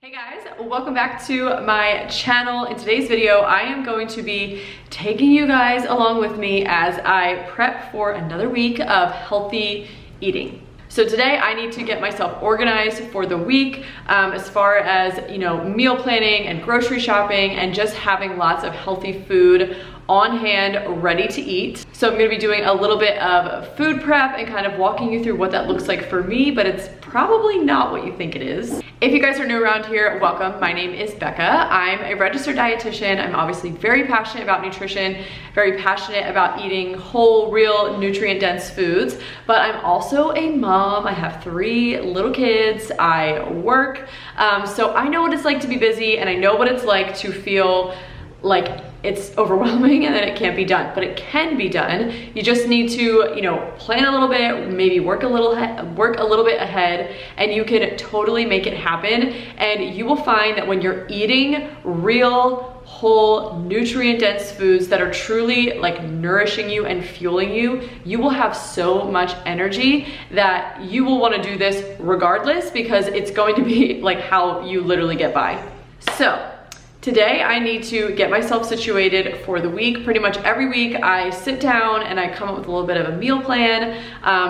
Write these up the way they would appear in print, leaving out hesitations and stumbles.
Hey guys, welcome back to my channel. In today's video, I am going to be taking you guys along with me as I prep for another week of healthy eating. So today I need to get myself organized for the week as far as, meal planning and grocery shopping and just having lots of healthy food on hand, ready to eat. So I'm gonna be doing a little bit of food prep and kind of walking you through what that looks like for me, but it's probably not what you think it is. If you guys are new around here, welcome. My name is Becca. I'm a registered dietitian. I'm obviously very passionate about nutrition, very passionate about eating whole, real, nutrient-dense foods, but I'm also a mom. I have 3 little kids. I work, so I know what it's like to be busy, and I know what it's like to feel like it's overwhelming and then it can't be done, but it can be done. You just need to, plan a little bit, maybe work a little bit ahead, and you can totally make it happen. And you will find that when you're eating real, whole, nutrient-dense foods that are truly like nourishing you and fueling you, you will have so much energy that you will want to do this regardless, because it's going to be like how you literally get by. So today I need to get myself situated for the week. Pretty much every week I sit down and I come up with a little bit of a meal plan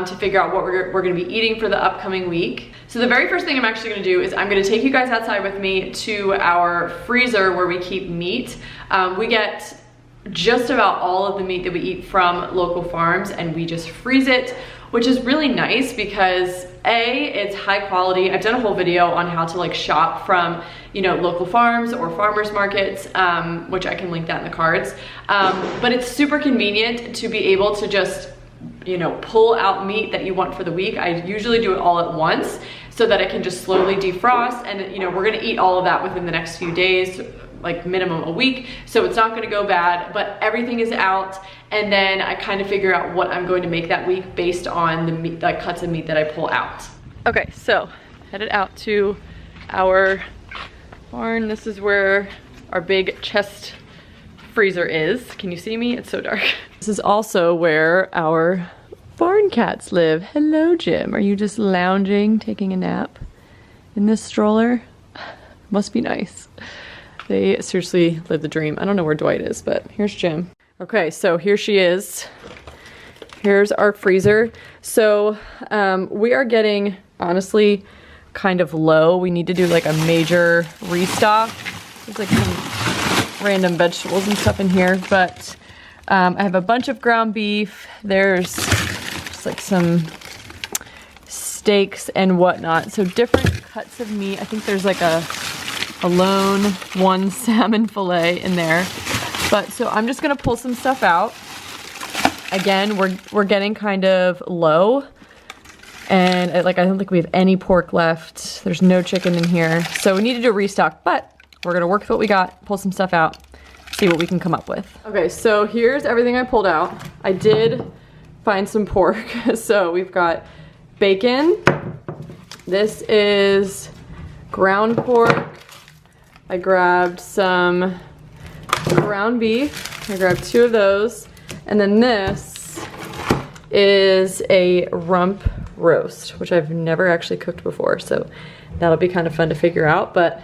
to figure out what we're gonna be eating for the upcoming week. So the very first thing I'm actually gonna do is I'm gonna take you guys outside with me to our freezer where we keep meat. We get just about all of the meat that we eat from local farms, and we just freeze it, which is really nice because it's high quality. I've done a whole video on how to like shop from local farms or farmers markets, which I can link that in the cards. But it's super convenient to be able to just pull out meat that you want for the week. I usually do it all at once so that it can just slowly defrost, and we're gonna eat all of that within the next few days, like minimum a week, so it's not gonna go bad, but everything is out, and then I kind of figure out what I'm going to make that week based on the meat, like cuts of meat that I pull out. Okay, so headed out to our barn. This is where our big chest freezer is. Can you see me? It's so dark. This is also where our barn cats live. Hello, Jim. Are you just lounging, taking a nap in this stroller? Must be nice. They seriously live the dream. I don't know where Dwight is, but here's Jim. Okay, so here she is. Here's our freezer. So we are getting, honestly, kind of low. We need to do like a major restock. There's like some random vegetables and stuff in here, but I have a bunch of ground beef. There's just like some steaks and whatnot. So different cuts of meat. I think there's like a lone 1 salmon fillet in there. But so I'm just gonna pull some stuff out. Again, we're getting kind of low. And I don't think we have any pork left. There's no chicken in here. So we need to do a restock, but we're gonna work with what we got, pull some stuff out, see what we can come up with. Okay, so here's everything I pulled out. I did find some pork. So we've got bacon. This is ground pork. I grabbed some ground beef. I grabbed 2 of those. And then this is a rump roast, which I've never actually cooked before. So that'll be kind of fun to figure out, but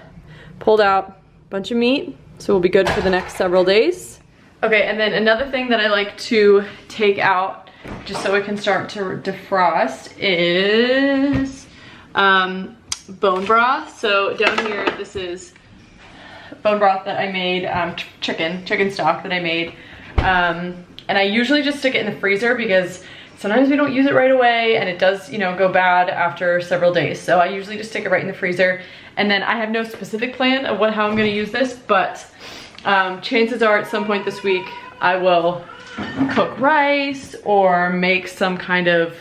pulled out a bunch of meat. So we'll be good for the next several days. Okay, and then another thing that I like to take out just so it can start to defrost is bone broth. So down here, this is bone broth that I made, chicken stock that I made. And I usually just stick it in the freezer because sometimes we don't use it right away and it does, go bad after several days. So I usually just stick it right in the freezer. And then I have no specific plan of how I'm gonna use this, but chances are at some point this week, I will cook rice or make some kind of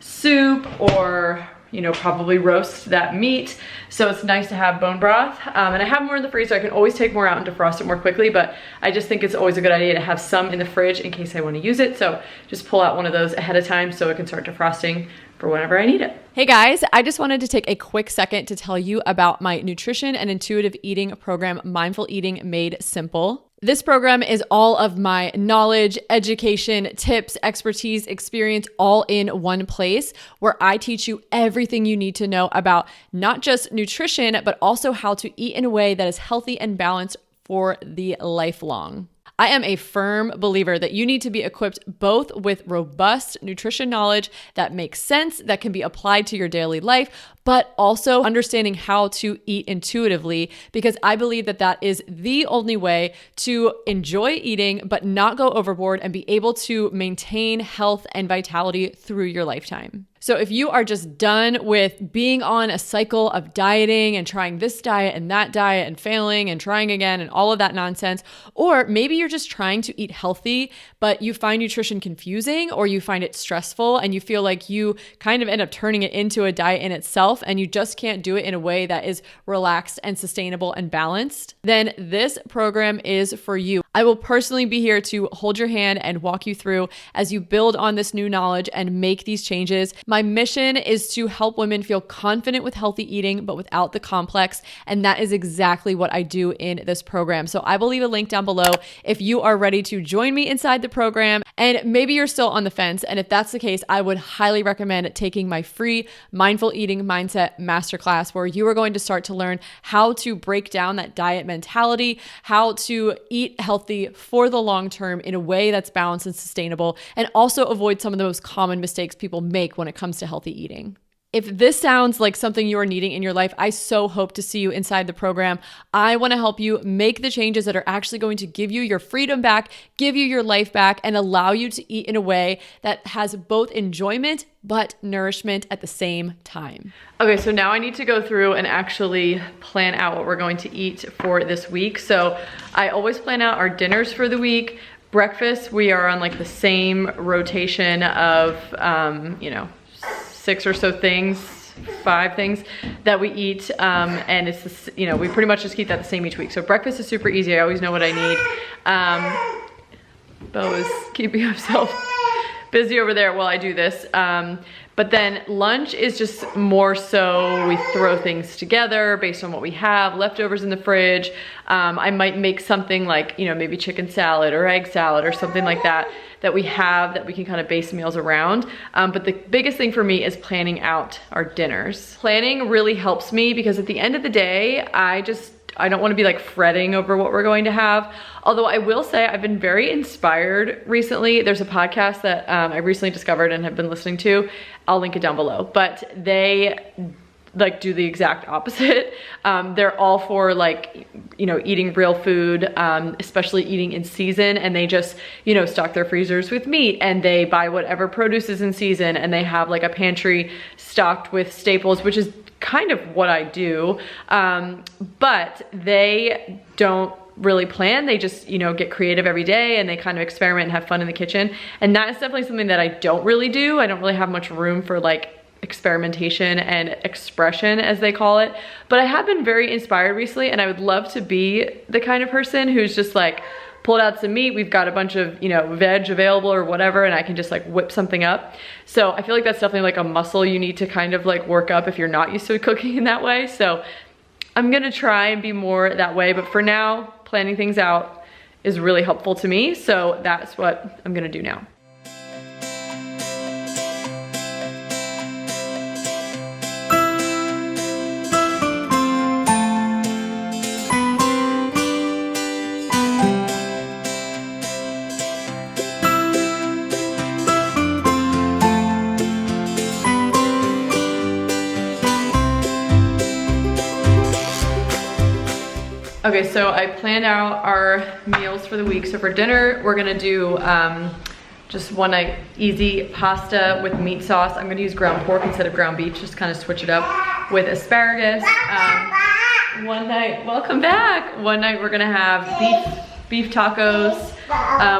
soup or probably roast that meat. So it's nice to have bone broth. And I have more in the freezer. I can always take more out and defrost it more quickly, but I just think it's always a good idea to have some in the fridge in case I want to use it. So just pull out one of those ahead of time so it can start defrosting for whenever I need it. Hey guys, I just wanted to take a quick second to tell you about my nutrition and intuitive eating program, Mindful Eating Made Simple. This program is all of my knowledge, education, tips, expertise, experience, all in one place, where I teach you everything you need to know about not just nutrition, but also how to eat in a way that is healthy and balanced for the lifelong. I am a firm believer that you need to be equipped both with robust nutrition knowledge that makes sense, that can be applied to your daily life, but also understanding how to eat intuitively, because I believe that that is the only way to enjoy eating, but not go overboard and be able to maintain health and vitality through your lifetime. So if you are just done with being on a cycle of dieting and trying this diet and that diet and failing and trying again and all of that nonsense, or maybe you're just trying to eat healthy, but you find nutrition confusing or you find it stressful and you feel like you kind of end up turning it into a diet in itself and you just can't do it in a way that is relaxed and sustainable and balanced, then this program is for you. I will personally be here to hold your hand and walk you through as you build on this new knowledge and make these changes. My mission is to help women feel confident with healthy eating, but without the complex. And that is exactly what I do in this program. So I will leave a link down below if you are ready to join me inside the program. And maybe you're still on the fence. And if that's the case, I would highly recommend taking my free mindful eating mindset masterclass, where you are going to start to learn how to break down that diet mentality, how to eat healthy for the long term in a way that's balanced and sustainable, and also avoid some of the most common mistakes people make when it comes to healthy eating. If this sounds like something you are needing in your life, I so hope to see you inside the program. I want to help you make the changes that are actually going to give you your freedom back, give you your life back, and allow you to eat in a way that has both enjoyment but nourishment at the same time. Okay, so now I need to go through and actually plan out what we're going to eat for this week. So I always plan out our dinners for the week. Breakfast, we are on like the same rotation of, 6 or so things, 5 things that we eat, and it's this, we pretty much just keep that the same each week. So breakfast is super easy. I always know what I need. Bo is keeping himself busy over there while I do this. But then lunch is just more so we throw things together based on what we have, leftovers in the fridge. I might make something like, maybe chicken salad or egg salad or something like that we have that we can kind of base meals around. But the biggest thing for me is planning out our dinners. Planning really helps me because at the end of the day, I don't want to be like fretting over what we're going to have. Although I will say I've been very inspired recently. There's a podcast that I recently discovered and have been listening to. I'll link it down below, but they like do the exact opposite. They're all for like, eating real food, especially eating in season. And they just, stock their freezers with meat and they buy whatever produce is in season and they have like a pantry stocked with staples, which is kind of what I do. But they don't really plan. They just, get creative every day and they kind of experiment and have fun in the kitchen. And that is definitely something that I don't really do. I don't really have much room for like experimentation and expression, as they call it. But I have been very inspired recently and I would love to be the kind of person who's just like, pulled out some meat, we've got a bunch of, veg available or whatever, and I can just like whip something up. So I feel like that's definitely like a muscle you need to kind of like work up if you're not used to cooking in that way. So I'm gonna try and be more that way, but for now, planning things out is really helpful to me. So that's what I'm gonna do now. Okay, so I planned out our meals for the week. So for dinner, we're gonna do just one night easy pasta with meat sauce. I'm gonna use ground pork instead of ground beef, just kind of switch it up with asparagus. One night, welcome back. One night we're gonna have beef tacos.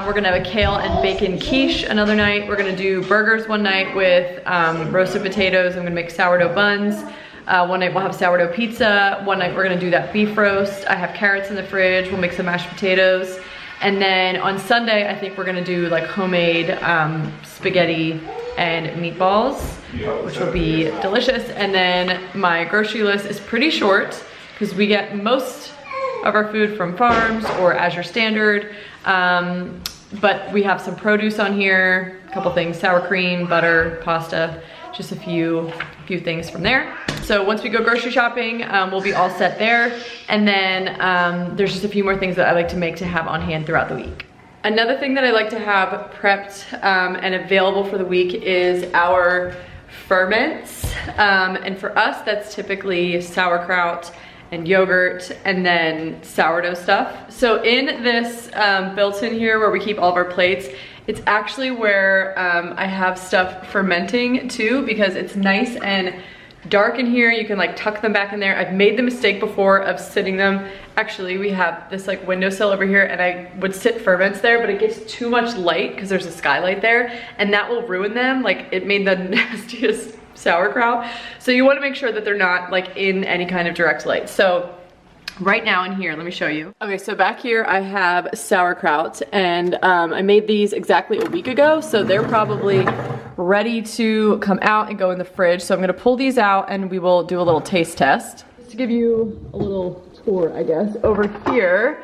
We're gonna have a kale and bacon quiche another night. We're gonna do burgers one night with roasted potatoes. I'm gonna make sourdough buns. One night we'll have sourdough pizza. One night we're gonna do that beef roast. I have carrots in the fridge. We'll make some mashed potatoes. And then on Sunday, I think we're gonna do like homemade spaghetti and meatballs, which will be delicious. And then my grocery list is pretty short because we get most of our food from farms or as your standard. But we have some produce on here, a couple things, sour cream, butter, pasta, just a few things from there. So once we go grocery shopping, we'll be all set there. And then there's just a few more things that I like to make to have on hand throughout the week. Another thing that I like to have prepped and available for the week is our ferments. And for us, that's typically sauerkraut and yogurt and then sourdough stuff. So in this built-in here where we keep all of our plates, it's actually where I have stuff fermenting too, because it's nice and dark in here. You can like tuck them back in there. I've made the mistake before of sitting them. Actually, we have this like windowsill over here and I would sit ferments there, but it gets too much light because there's a skylight there and that will ruin them. Like it made the nastiest sauerkraut. So you want to make sure that they're not like in any kind of direct light. So right now in here, let me show you. Okay, so back here I have sauerkraut and I made these exactly a week ago. So they're probably ready to come out and go in the fridge. So I'm gonna pull these out and we will do a little taste test. Just to give you a little tour, I guess. Over here,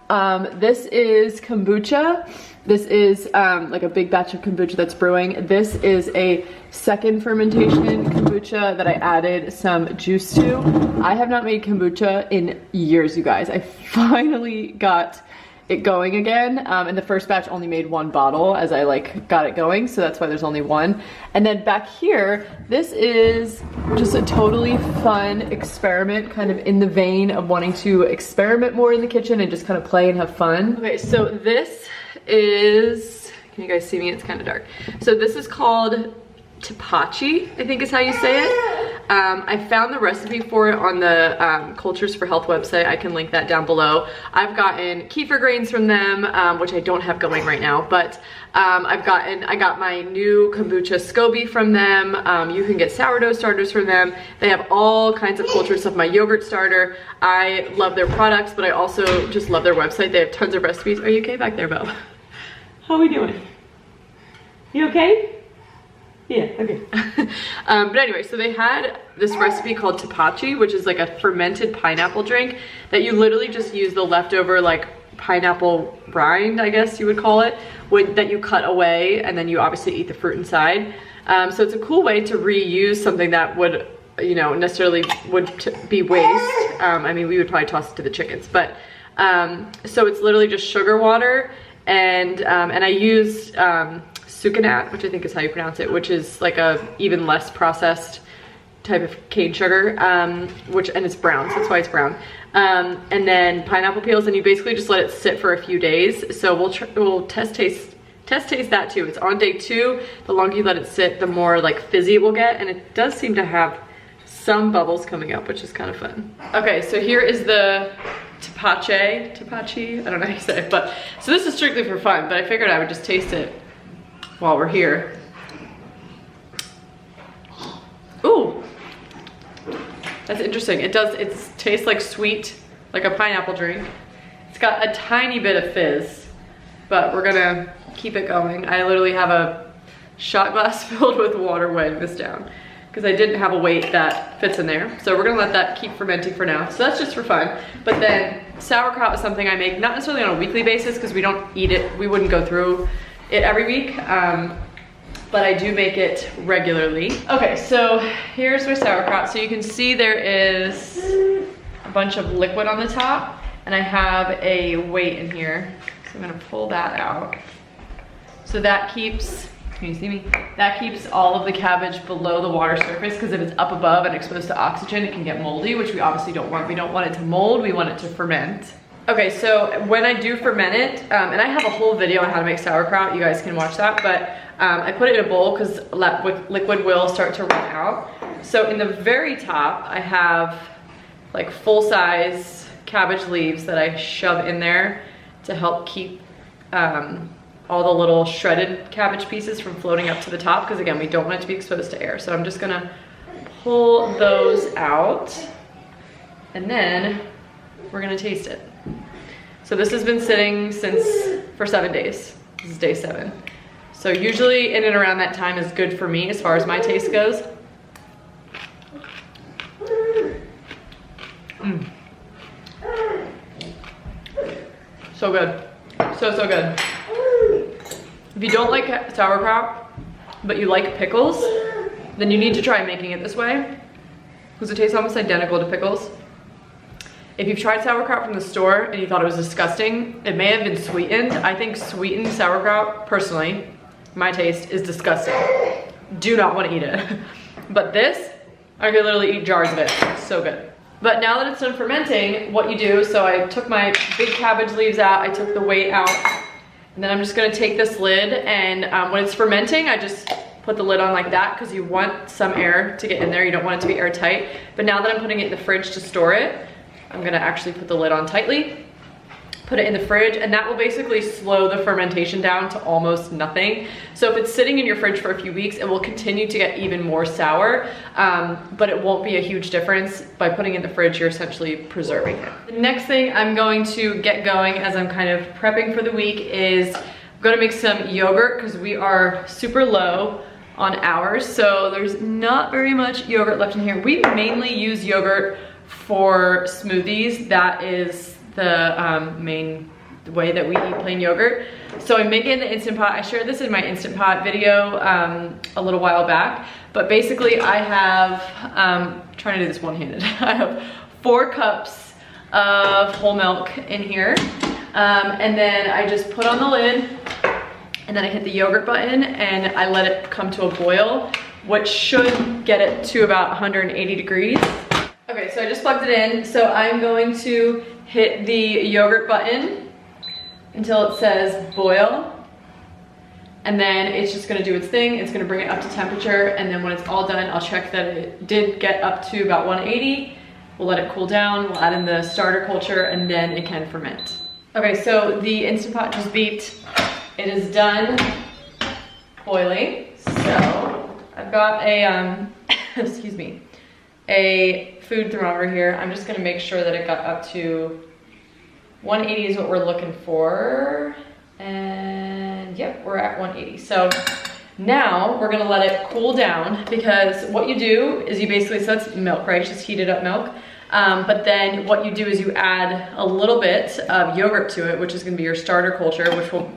this is kombucha. This is like a big batch of kombucha that's brewing. This is a second fermentation kombucha that I added some juice to. I have not made kombucha in years, you guys. I finally got it going again. And the first batch only made 1 bottle as I like got it going. So that's why there's only 1. And then back here, this is just a totally fun experiment, kind of in the vein of wanting to experiment more in the kitchen and just kind of play and have fun. Okay, so this is, can you guys see me? It's kind of dark. So this is called tapachi, I think is how you say it. I found the recipe for it on the Cultures for Health website. I can link that down below. I've gotten kefir grains from them, which I don't have going right now, but I got my new kombucha SCOBY from them. You can get sourdough starters from them. They have all kinds of cultured stuff. My yogurt starter. I love their products, but I also just love their website. They have tons of recipes. Are you okay back there, Bo? How are we doing? You okay? Yeah, okay. But anyway, so they had this recipe called tapachi, which is like a fermented pineapple drink that you literally just use the leftover like pineapple rind, I guess you would call it, that you cut away and then you obviously eat the fruit inside. So it's a cool way to reuse something that would, you know, necessarily would be waste. I mean, we would probably toss it to the chickens, but so it's literally just sugar water and I used sucanat, which I think is how you pronounce it, which is like a even less processed type of cane sugar, and it's brown, so that's why it's brown. And then pineapple peels, and you basically just let it sit for a few days. So we'll test taste that too. It's on day 2. The longer you let it sit, the more like fizzy it will get, and it does seem to have some bubbles coming up, which is kind of fun. Okay, so here is the tapachi, I don't know how you say it, but so this is strictly for fun, but I figured I would just taste it while we're here. Ooh, that's interesting. It tastes like sweet, like a pineapple drink. It's got a tiny bit of fizz, but we're gonna keep it going. I literally have a shot glass filled with water weighing this down because I didn't have a weight that fits in there. So we're gonna let that keep fermenting for now. So that's just for fun. But then sauerkraut is something I make not necessarily on a weekly basis because we don't eat it. We wouldn't go through it every week, but I do make it regularly. Okay, so here's my sauerkraut. So you can see there is a bunch of liquid on the top, and I have a weight in here. So I'm gonna pull that out. So that keeps, can you see me? That keeps all of the cabbage below the water surface, because if it's up above and exposed to oxygen, it can get moldy, which we obviously don't want. We don't want it to mold, we want it to ferment. Okay, so when I do ferment it, and I have a whole video on how to make sauerkraut, you guys can watch that, but I put it in a bowl because liquid will start to run out. So in the very top, I have like full-size cabbage leaves that I shove in there to help keep all the little shredded cabbage pieces from floating up to the top, because again, we don't want it to be exposed to air. So I'm just gonna pull those out, and then we're gonna taste it. So this has been sitting for 7 days. This is day 7. So usually in and around that time is good for me as far as my taste goes. So good. So, so good. If you don't like sauerkraut, but you like pickles, then you need to try making it this way, because it tastes almost identical to pickles. If you've tried sauerkraut from the store and you thought it was disgusting, it may have been sweetened. I think sweetened sauerkraut, personally, my taste, is disgusting. Do not want to eat it. But this, I could literally eat jars of it. It's so good. But now that it's done fermenting, what you do, so I took my big cabbage leaves out, I took the weight out, and then I'm just gonna take this lid, and when it's fermenting, I just put the lid on like that, because you want some air to get in there. You don't want it to be airtight. But now that I'm putting it in the fridge to store it, I'm gonna actually put the lid on tightly, put it in the fridge, and that will basically slow the fermentation down to almost nothing. So if it's sitting in your fridge for a few weeks, it will continue to get even more sour, but it won't be a huge difference. By putting it in the fridge, you're essentially preserving it. The next thing I'm going to get going as I'm kind of prepping for the week is I'm gonna make some yogurt, because we are super low on ours, so there's not very much yogurt left in here. We mainly use yogurt for smoothies. That is the main way that we eat plain yogurt. So I make it in the Instant Pot. I shared this in my Instant Pot video a little while back, but basically I have, trying to do this one-handed, I have 4 cups of whole milk in here, and then I just put on the lid, and then I hit the yogurt button and I let it come to a boil, which should get it to about 180 degrees. Okay, so I just plugged it in. So I'm going to hit the yogurt button until it says boil. And then it's just gonna do its thing. It's gonna bring it up to temperature. And then when it's all done, I'll check that it did get up to about 180. We'll let it cool down. We'll add in the starter culture, and then it can ferment. Okay, so the Instant Pot just beeped. It is done boiling. So I've got a, excuse me, a food thermometer here. I'm just gonna make sure that it got up to 180 is what we're looking for. And yep, we're at 180. So now we're gonna let it cool down, because what you do is you basically, so that's milk, right? Just heated up milk. But then what you do is you add a little bit of yogurt to it, which is gonna be your starter culture, which will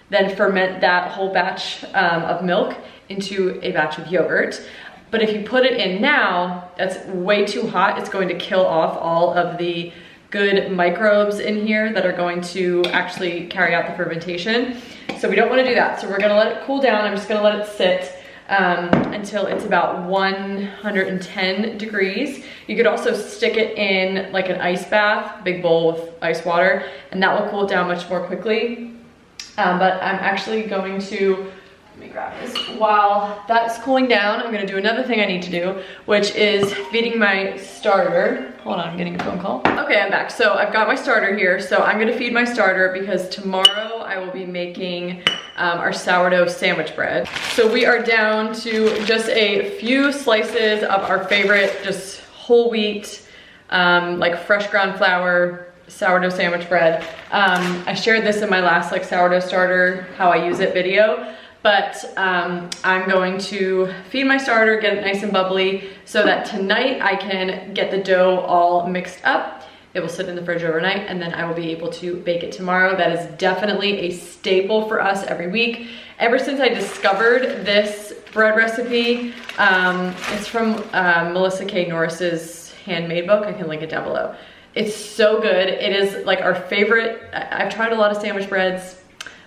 then ferment that whole batch of milk into a batch of yogurt. But if you put it in now, that's way too hot. It's going to kill off all of the good microbes in here that are going to actually carry out the fermentation. So we don't want to do that. So we're gonna let it cool down. I'm just gonna let it sit until it's about 110 degrees. You could also stick it in like an ice bath, big bowl with ice water, and that will cool it down much more quickly. But I'm actually going to, let me grab this. While that's cooling down, I'm gonna do another thing I need to do, which is feeding my starter. Hold on, I'm getting a phone call. Okay, I'm back. So I've got my starter here. So I'm gonna feed my starter because tomorrow I will be making our sourdough sandwich bread. So we are down to just a few slices of our favorite, just whole wheat, like fresh ground flour, sourdough sandwich bread. I shared this in my last like sourdough starter, how I use it video. But I'm going to feed my starter, get it nice and bubbly, so that tonight I can get the dough all mixed up. It will sit in the fridge overnight, and then I will be able to bake it tomorrow. That is definitely a staple for us every week. Ever since I discovered this bread recipe, it's from Melissa K. Norris's handmade book. I can link it down below. It's so good. It is like our favorite. I've tried a lot of sandwich breads.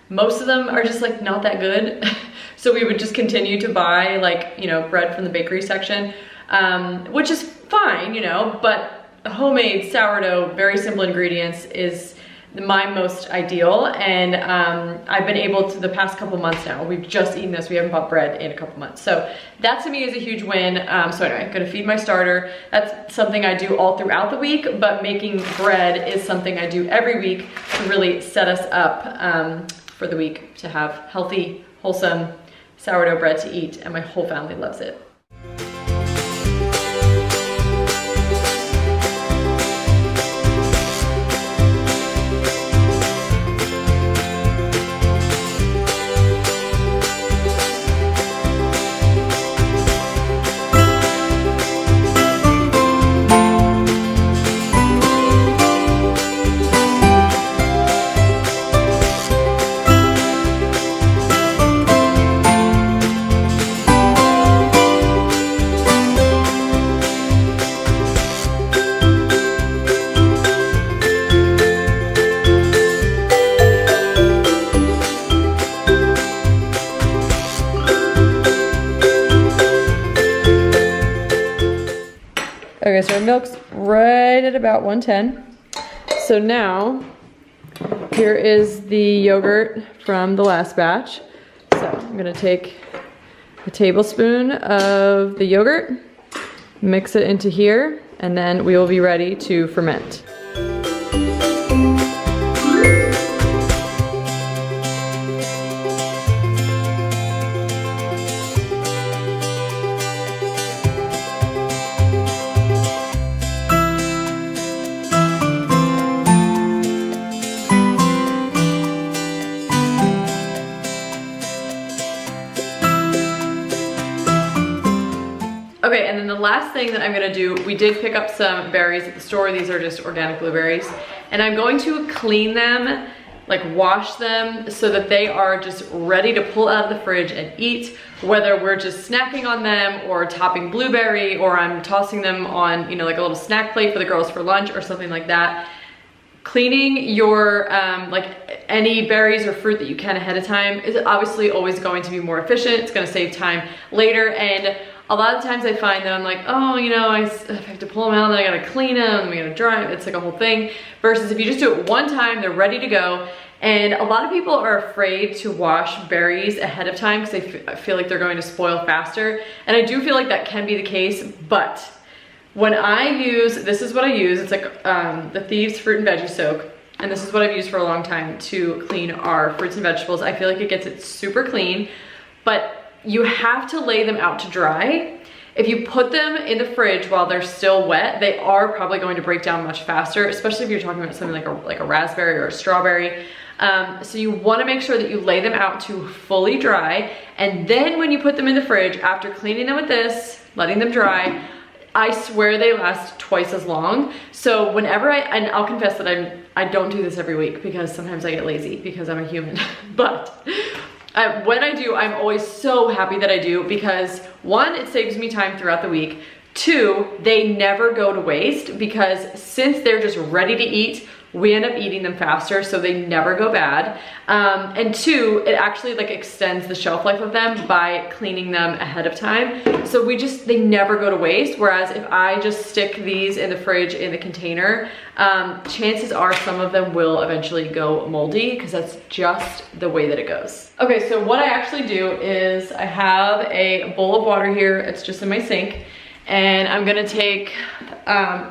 Most of them are just like not that good. So we would just continue to buy like, you know, bread from the bakery section, which is fine, you know, but homemade sourdough, very simple ingredients, is my most ideal. And I've been able to, the past couple months now, we've just eaten this, we haven't bought bread in a couple months. So that to me is a huge win. So anyway, I'm gonna feed my starter. That's something I do all throughout the week, but making bread is something I do every week to really set us up for the week to have healthy, wholesome sourdough bread to eat, and my whole family loves it. Okay, so our milk's right at about 110. So now, here is the yogurt from the last batch. So I'm gonna take a tablespoon of the yogurt, mix it into here, and then we will be ready to ferment. Okay, and then the last thing that I'm gonna do, we did pick up some berries at the store. These are just organic blueberries. And I'm going to clean them, like wash them, so that they are just ready to pull out of the fridge and eat, whether we're just snacking on them or topping blueberry, or I'm tossing them on, you know, like a little snack plate for the girls for lunch or something like that. Cleaning your, like any berries or fruit that you can ahead of time is obviously always going to be more efficient. It's gonna save time later, and a lot of times I find that I'm like, oh, you know, I have to pull them out, and then I gotta clean them, I'm gonna dry them. It's like a whole thing. Versus if you just do it one time, they're ready to go. And a lot of people are afraid to wash berries ahead of time because they feel like they're going to spoil faster. And I do feel like that can be the case, but when I use, this is what I use, it's like the Thieves Fruit and Veggie Soak. And this is what I've used for a long time to clean our fruits and vegetables. I feel like it gets it super clean, but you have to lay them out to dry. If you put them in the fridge while they're still wet, they are probably going to break down much faster, especially if you're talking about something like a raspberry or a strawberry. So you wanna make sure that you lay them out to fully dry, and then when you put them in the fridge, after cleaning them with this, letting them dry, I swear they last twice as long. So whenever and I'll confess that I don't do this every week because sometimes I get lazy because I'm a human, but when I do, I'm always so happy that I do because one, it saves me time throughout the week. Two, they never go to waste because since they're just ready to eat, we end up eating them faster, so they never go bad. And two, it actually like extends the shelf life of them by cleaning them ahead of time. So they never go to waste. Whereas if I just stick these in the fridge in the container, chances are some of them will eventually go moldy because that's just the way that it goes. Okay, so what I actually do is I have a bowl of water here. It's just in my sink. And I'm gonna take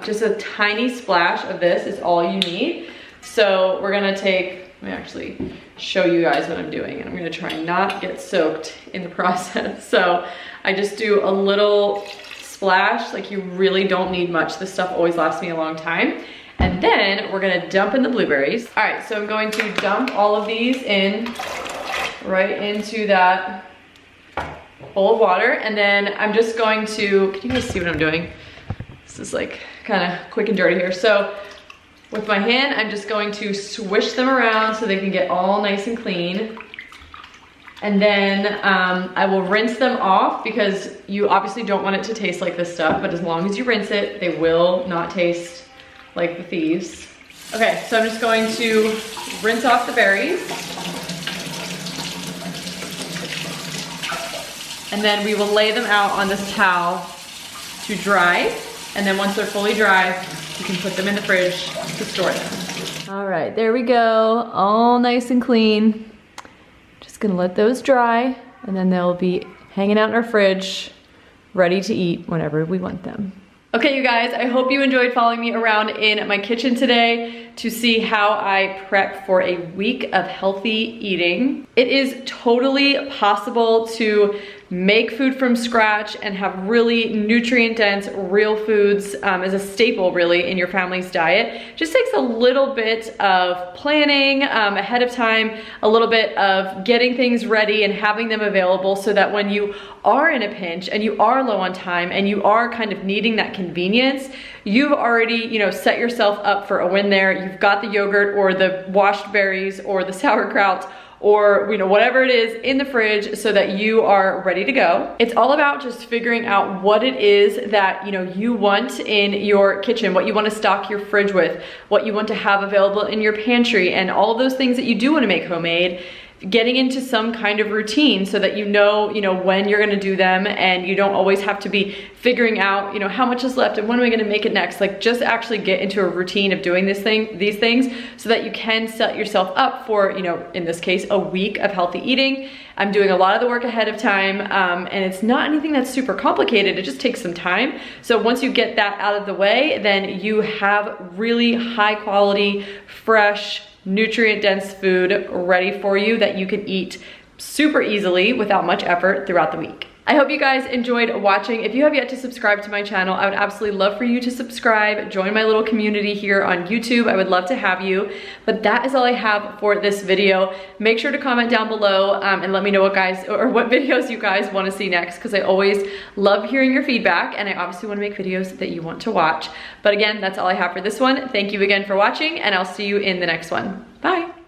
just a tiny splash of this is all you need. So we're gonna take, let me actually show you guys what I'm doing, and I'm gonna try and not get soaked in the process. So I just do a little splash, like you really don't need much. This stuff always lasts me a long time. And then we're gonna dump in the blueberries. All right, so I'm going to dump all of these in right into that bowl of water, and then I'm just going to, can you guys see what I'm doing? This is like kind of quick and dirty here. So with my hand, I'm just going to swish them around so they can get all nice and clean. And then I will rinse them off because you obviously don't want it to taste like this stuff, but as long as you rinse it, they will not taste like the Thieves. Okay, so I'm just going to rinse off the berries. And then we will lay them out on this towel to dry. And then once they're fully dry, you can put them in the fridge to store them. All right, there we go, all nice and clean. Just gonna let those dry, and then they'll be hanging out in our fridge, ready to eat whenever we want them. Okay, you guys, I hope you enjoyed following me around in my kitchen today to see how I prep for a week of healthy eating. It is totally possible to make food from scratch and have really nutrient-dense real foods as a staple really in your family's diet. Just takes a little bit of planning ahead of time, a little bit of getting things ready and having them available so that when you are in a pinch and you are low on time and you are kind of needing that convenience, you've already, set yourself up for a win there. You've got the yogurt or the washed berries or the sauerkraut or whatever it is in the fridge so that you are ready to go. It's all about just figuring out what it is that you want in your kitchen, what you want to stock your fridge with, what you want to have available in your pantry, and all those things that you do want to make homemade. Getting into some kind of routine so that you know when you're gonna do them and you don't always have to be figuring out, you know, how much is left and when am I gonna make it next. Like, just actually get into a routine of doing these things so that you can set yourself up for, you know, in this case, a week of healthy eating. I'm doing a lot of the work ahead of time, and it's not anything that's super complicated. It just takes some time. So once you get that out of the way, then you have really high quality, fresh, nutrient dense food ready for you that you can eat super easily without much effort throughout the week. I hope you guys enjoyed watching. If you have yet to subscribe to my channel, I would absolutely love for you to subscribe, join my little community here on YouTube. I would love to have you. But that is all I have for this video. Make sure to comment down below and let me know what videos you guys want to see next, because I always love hearing your feedback, and I obviously want to make videos that you want to watch. But again, that's all I have for this one. Thank you again for watching, and I'll see you in the next one. Bye.